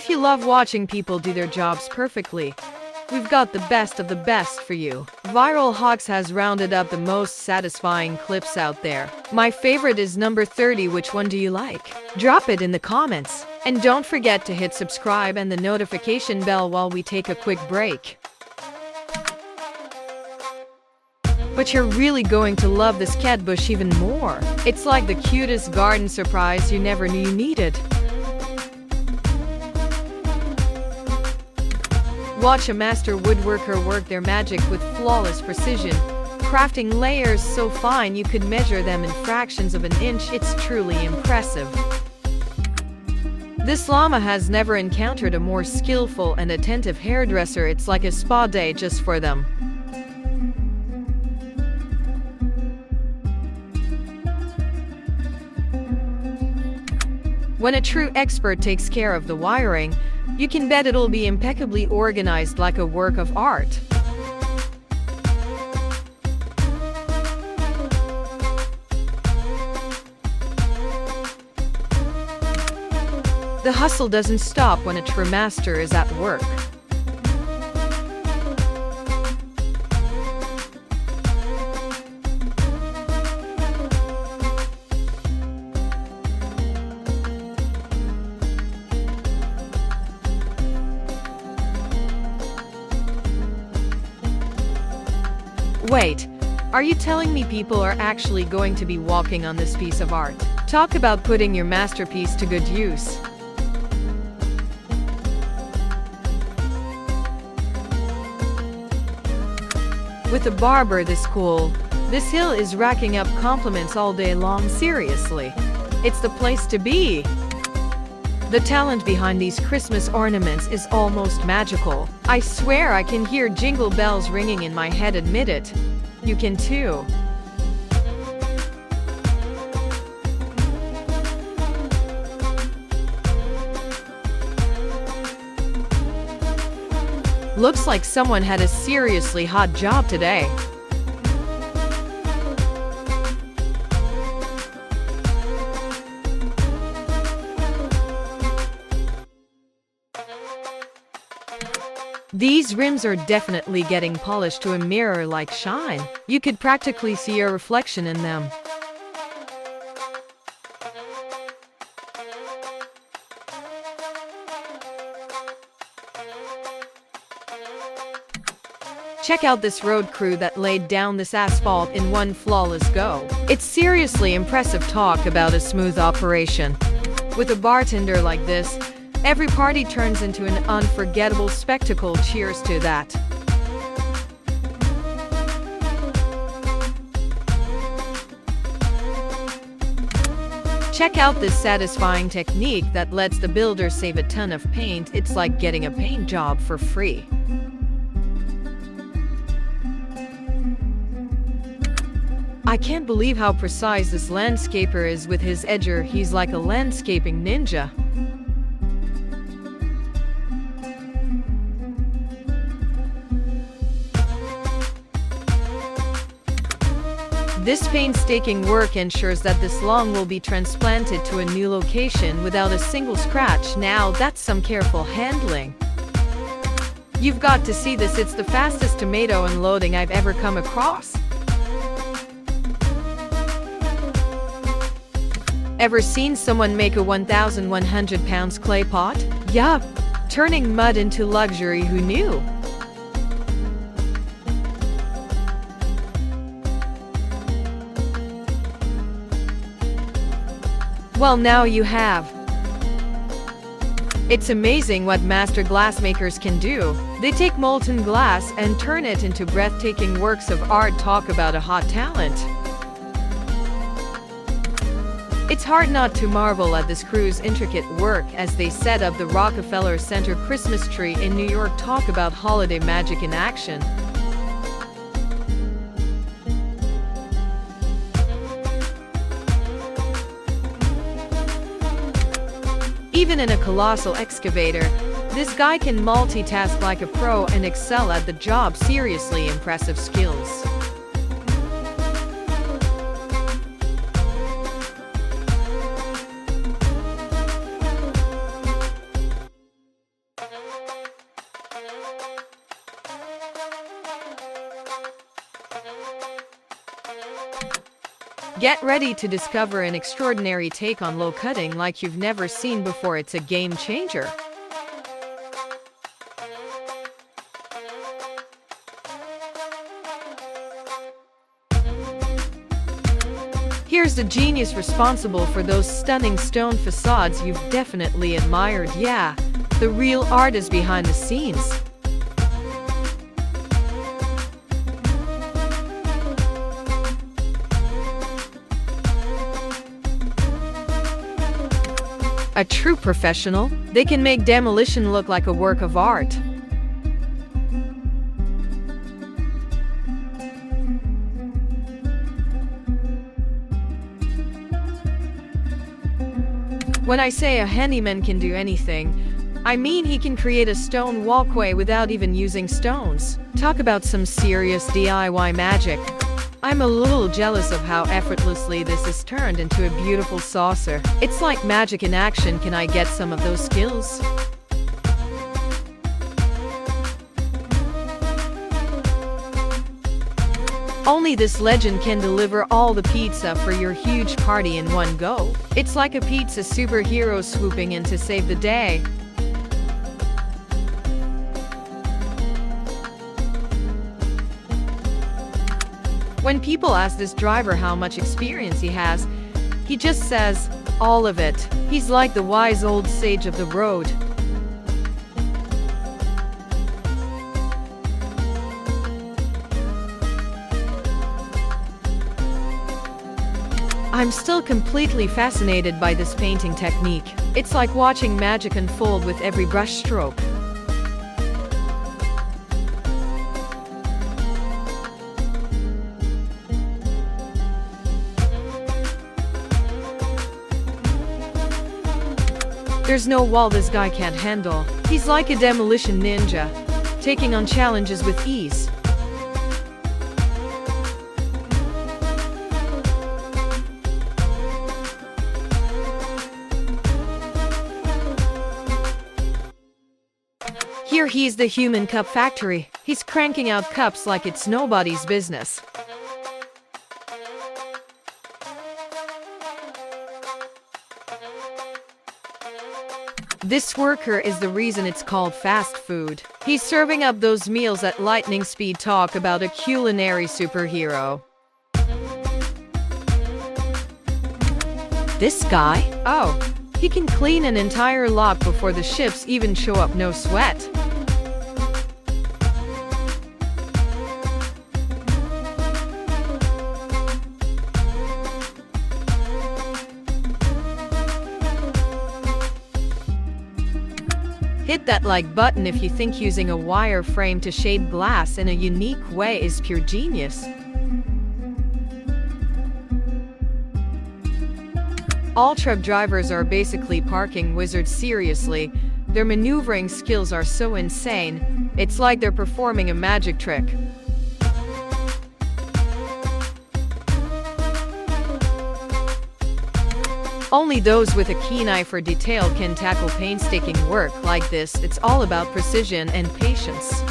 If you love watching people do their jobs perfectly, we've got the best of the best for you. Viral Hawks has rounded up the most satisfying clips out there. My favorite is number 30. Which one do you like? Drop it in the comments. And don't forget to hit subscribe and the notification bell while we take a quick break. But you're really going to love this cat bush even more. It's like the cutest garden surprise you never knew you needed. Watch a master woodworker work their magic with flawless precision, crafting layers so fine you could measure them in fractions of an inch. It's truly impressive. This llama has never encountered a more skillful and attentive hairdresser. It's like a spa day just for them. When a true expert takes care of the wiring, you can bet it'll be impeccably organized like a work of art. The hustle doesn't stop when a true master is at work. Wait, are you telling me people are actually going to be walking on this piece of art? Talk about putting your masterpiece to good use. With a barber this cool, this hill is racking up compliments all day long. Seriously, it's the place to be. The talent behind these Christmas ornaments is almost magical. I swear I can hear jingle bells ringing in my head. Admit it. You can too. Looks like someone had a seriously hot job today. These rims are definitely getting polished to a mirror-like shine. You could practically see your reflection in them. Check out this road crew that laid down this asphalt in one flawless go. It's seriously impressive. Talk about a smooth operation. With a bartender like this, every party turns into an unforgettable spectacle. Cheers to that. Check out this satisfying technique that lets the builder save a ton of paint. It's like getting a paint job for free. I can't believe how precise this landscaper is with his edger. He's like a landscaping ninja. This painstaking work ensures that this lawn will be transplanted to a new location without a single scratch. Now that's some careful handling. You've got to see this. It's the fastest tomato unloading I've ever come across. Ever seen someone make a 1,100 pounds clay pot? Yup, turning mud into luxury. Who knew? Well, now you have. It's amazing what master glassmakers can do. They take molten glass and turn it into breathtaking works of art. Talk about a hot talent. It's hard not to marvel at this crew's intricate work as they set up the Rockefeller Center Christmas tree in New York. Talk about holiday magic in action. Even in a colossal excavator, this guy can multitask like a pro and excel at the job. Seriously impressive skills. Get ready to discover an extraordinary take on low cutting like you've never seen before. It's a game changer. Here's the genius responsible for those stunning stone facades you've definitely admired. Yeah, the real artist behind the scenes. A true professional, they can make demolition look like a work of art. When I say a handyman can do anything, I mean he can create a stone walkway without even using stones. Talk about some serious DIY magic. I'm a little jealous of how effortlessly this is turned into a beautiful saucer. It's like magic in action. Can I get some of those skills? Only this legend can deliver all the pizza for your huge party in one go. It's like a pizza superhero swooping in to save the day. When people ask this driver how much experience he has, he just says, all of it. He's like the wise old sage of the road. I'm still completely fascinated by this painting technique. It's like watching magic unfold with every brush stroke. There's no wall this guy can't handle. He's like a demolition ninja, taking on challenges with ease. Here he's the human cup factory. He's cranking out cups like it's nobody's business. This worker is the reason it's called fast food. He's serving up those meals at lightning speed. Talk about a culinary superhero. This guy? Oh, he can clean an entire lot before the ships even show up. No sweat. Hit that like button if you think using a wire frame to shade glass in a unique way is pure genius. All truck drivers are basically parking wizards. Seriously, their maneuvering skills are so insane, it's like they're performing a magic trick. Only those with a keen eye for detail can tackle painstaking work like this. It's all about precision and patience.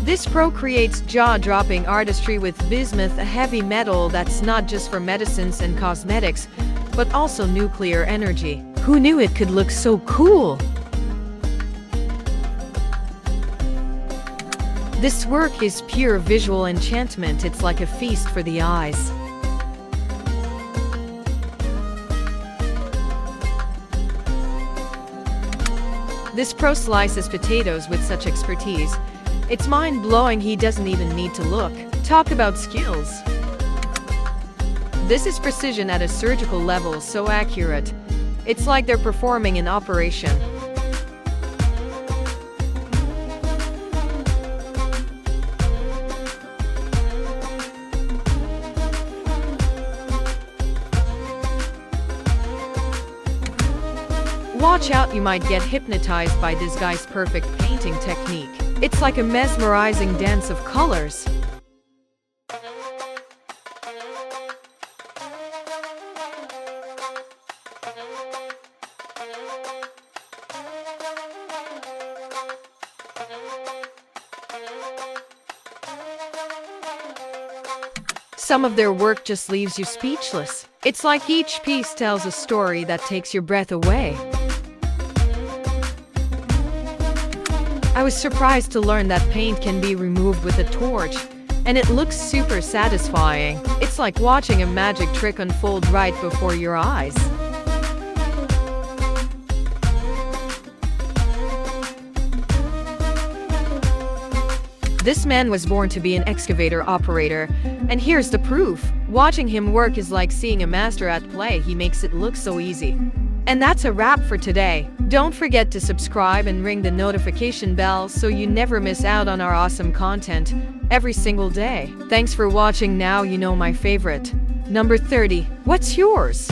This pro creates jaw-dropping artistry with bismuth, a heavy metal that's not just for medicines and cosmetics, but also nuclear energy. Who knew it could look so cool? This work is pure visual enchantment. It's like a feast for the eyes. This pro slices potatoes with such expertise. It's mind-blowing. He doesn't even need to look. Talk about skills. This is precision at a surgical level, so accurate. It's like they're performing an operation. Watch out, you might get hypnotized by this guy's perfect painting technique. It's like a mesmerizing dance of colors. Some of their work just leaves you speechless. It's like each piece tells a story that takes your breath away. I was surprised to learn that paint can be removed with a torch, and it looks super satisfying. It's like watching a magic trick unfold right before your eyes. This man was born to be an excavator operator, and here's the proof. Watching him work is like seeing a master at play. He makes it look so easy. And that's a wrap for today. Don't forget to subscribe and ring the notification bell so you never miss out on our awesome content every single day. Thanks for watching. Now you know my favorite. Number 30. What's yours?